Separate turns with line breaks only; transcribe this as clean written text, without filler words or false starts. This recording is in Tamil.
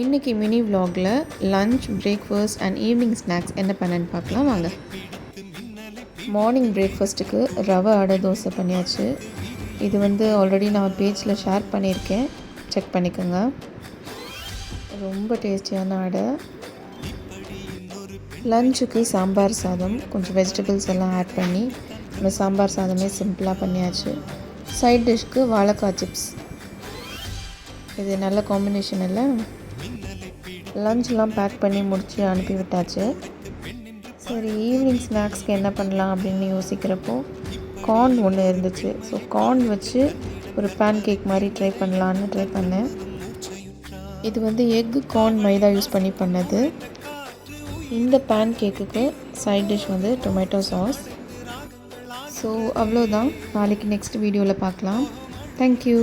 இன்றைக்கி மினி விலாகில் lunch, breakfast and evening snacks என்ன பண்ணேன்னு பார்க்கலாம் வாங்க. மார்னிங் பிரேக்ஃபாஸ்ட்டுக்கு ரவை அடை தோசை பண்ணியாச்சு. இது ஆல்ரெடி நான் பேஜில் ஷேர் பண்ணியிருக்கேன், செக் பண்ணிக்கோங்க. ரொம்ப டேஸ்டியான அடை. லஞ்சுக்கு சாம்பார் சாதம், கொஞ்சம் வெஜிடபிள்ஸ் எல்லாம் ஆட் பண்ணி நம்ம சாம்பார் சாதமே சிம்பிளாக பண்ணியாச்சு. சைட் டிஷ்க்கு வாழைக்காய் சிப்ஸ். இது நல்ல காம்பினேஷன் இல்லை? லஞ்செலாம் பேக் பண்ணி முடித்து அனுப்பி விட்டாச்சு. சரி, ஈவினிங் ஸ்நாக்ஸ்க்கு என்ன பண்ணலாம் அப்படின்னு யோசிக்கிறப்போ கார்ன் ஒன்று இருந்துச்சு. ஸோ கார்ன் வச்சு ஒரு பேன் கேக் மாதிரி ட்ரை பண்ணேன். இது எக்கு, கார்ன், மைதா யூஸ் பண்ணி பண்ணது. இந்த பேன் கேக்குக்கு side dish tomato sauce. So அவ்வளோதான். நாளைக்கு நெக்ஸ்ட் வீடியோவில் பார்க்கலாம். தேங்க்யூ.